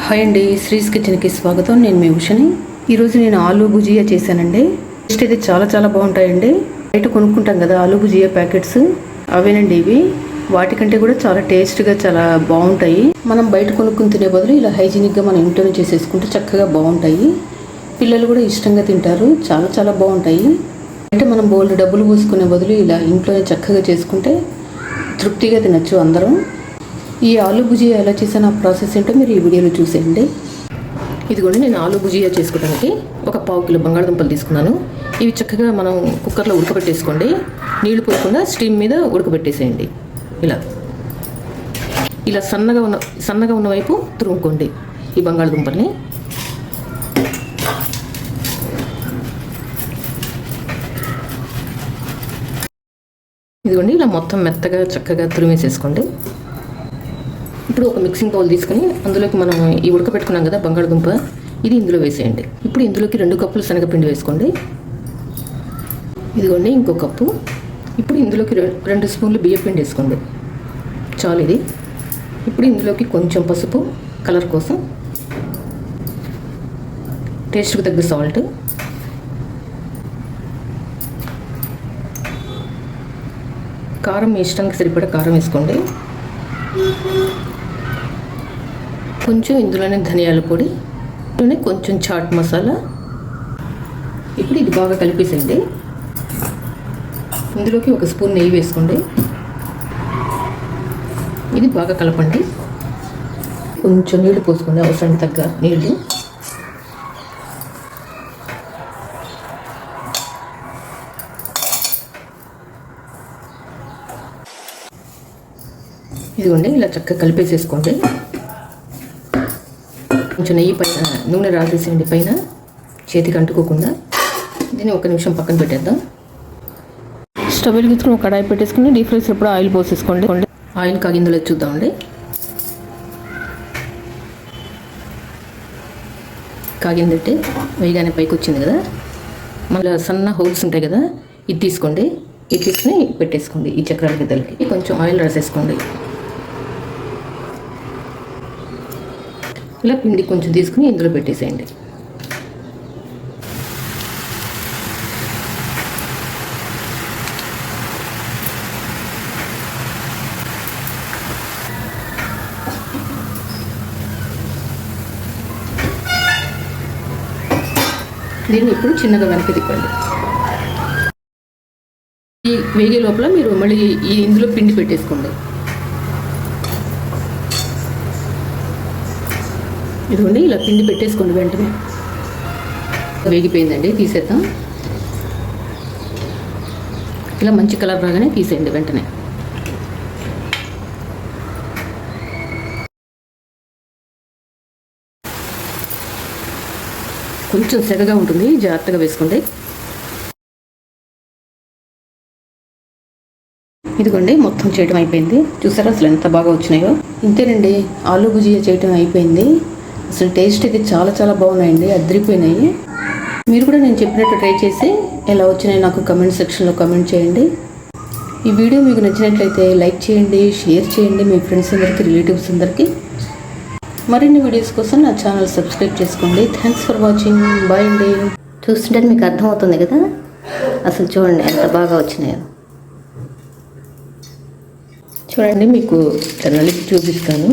Hi అండి, శ్రీస్ కిచెన్కి స్వాగతం. నేను మీ ఉషని. ఈరోజు నేను ఆలూ భుజియా చేశానండి. టేస్ట్ అయితే చాలా బాగుంటాయండి. బయట కొనుక్కుంటాం కదా ఆలూ భుజియా ప్యాకెట్స్, అవేనండి ఇవి. వాటికంటే కూడా చాలా టేస్ట్గా చాలా బాగుంటాయి. మనం బయట కొనుక్కుని తినే బదులు ఇలా హైజీనిక్గా మనం ఇంట్లోనే చేసేసుకుంటే చక్కగా బాగుంటాయి. పిల్లలు కూడా ఇష్టంగా తింటారు. చాలా బాగుంటాయి. అంటే మనం బోల్డ్ డబ్బులు పోసుకునే బదులు ఇలా ఇంట్లోనే చక్కగా చేసుకుంటే తృప్తిగా తినచ్చు అందరం. ఈ ఆలూ భుజియా ఎలా చేసాను ఆ ప్రాసెస్ ఏంటో మీరు ఈ వీడియోలో చూసేయండి. ఇదిగోండి, నేను ఆలూ భుజియా చేసుకోవడానికి ఒక 1/2 కిలో బంగాళదుంపలు తీసుకున్నాను. ఇవి చక్కగా మనం కుక్కర్లో ఉడకబెట్టేసుకోండి. నీళ్లు పోయకుండా స్టీమ్ మీద ఉడకబెట్టేసేయండి. ఇలా సన్నగా ఉన్న వైపు తురుముకోండి ఈ బంగాళదుంపల్ని. ఇదిగోండి, ఇలా మొత్తం మెత్తగా చక్కగా తురిమేసేసుకోండి. ఇప్పుడు ఒక మిక్సింగ్ బౌల్ తీసుకుని అందులోకి మనం ఈ ఉడకబెట్టుకున్నాం కదా బంగాళదుంప, ఇది ఇందులో వేసేయండి. ఇప్పుడు ఇందులోకి 2 కప్పులు శనగపిండి వేసుకోండి. ఇదిగోండి ఇంకో కప్పు. ఇప్పుడు ఇందులోకి 2 స్పూన్లు బియ్యపిండి వేసుకోండి, చాలు ఇది. ఇప్పుడు ఇందులోకి కొంచెం పసుపు కలర్ కోసం, టేస్ట్కి తగ్గ సాల్ట్, కారం మీ ఇష్టానికి సరిపడా కారం వేసుకోండి. కొంచెం ఇందులోనే ధనియాల పొడి, ఇందులోనే కొంచెం చాట్ మసాలా. ఇప్పుడు ఇది బాగా కలిపేసేయండి. ఇందులోకి 1 స్పూన్ నెయ్యి వేసుకోండి. ఇది బాగా కలపండి. కొంచెం నీళ్లు పోసుకోండి, అవసరానికి తగ్గ నీళ్లు. ఇదిగోండి, ఇలా చక్కగా కలిపేసేసుకోండి. కొంచెం నెయ్యి పైన నూనె రాసేసేయండి, పైన చేతికి అంటుకోకుండా. దీన్ని 1 నిమిషం పక్కన పెట్టేద్దాం. స్టవ్ వెలిగించుకుని ఒక కడాయి పెట్టేసుకుని డీప్ ఫ్రైస్ ఎప్పుడు ఆయిల్ పోసేసుకోండి. ఆయిల్ కాగిందో చూద్దామండి. కాగిందంటే వేయగానే పైకి వచ్చింది కదా. మళ్ళీ సన్న హోల్స్ ఉంటాయి కదా, ఇది తీసుకోండి. ఇది తీసుకుని పెట్టేసుకోండి ఈ చక్రాల గిద్దలకి. కొంచెం ఆయిల్ రాసేసుకోండి. ఇలా పిండి కొంచెం తీసుకుని ఇందులో పెట్టేసేయండి. దీన్ని ఇప్పుడు చిన్నగా వెనక్కి తిప్పండి. ఈ వేగే లోపల మీరు మళ్ళీ ఇందులో పిండి పెట్టేసుకోండి. ఇదిగోండి, ఇలా పిండి పెట్టేసుకోండి. వెంటనే వేగిపోయిందండి, తీసేద్దాం. ఇలా మంచి కలర్ రాగానే తీసేయండి వెంటనే. కొంచెం సెగగా ఉంటుంది, జాగ్రత్తగా వేసుకోండి. ఇదిగోండి, మొత్తం చేయడం అయిపోయింది. చూసారా అసలు ఎంత బాగా వచ్చినాయో. ఇంతేనండి, ఆలూ భుజియా చేయడం అయిపోయింది. అసలు టేస్ట్ అయితే చాలా బాగున్నాయండి, అదిరిపోయినాయి. మీరు కూడా నేను చెప్పినట్టు ట్రై చేసి ఎలా వచ్చినాయో నాకు కమెంట్ సెక్షన్లో కమెంట్ చేయండి. ఈ వీడియో మీకు నచ్చినట్లయితే లైక్ చేయండి, షేర్ చేయండి మీ ఫ్రెండ్స్ అందరికీ, రిలేటివ్స్ అందరికీ. మరిన్ని వీడియోస్ కోసం నా ఛానల్ సబ్స్క్రైబ్ చేసుకోండి. Thanks for watching. బాయ్ అండి. చూస్తుంటే మీకు అర్థమవుతుంది కదా, అసలు చూడండి ఎంత బాగా వచ్చినాయో. చూడండి, మీకు నలిపి చూపిస్తాను.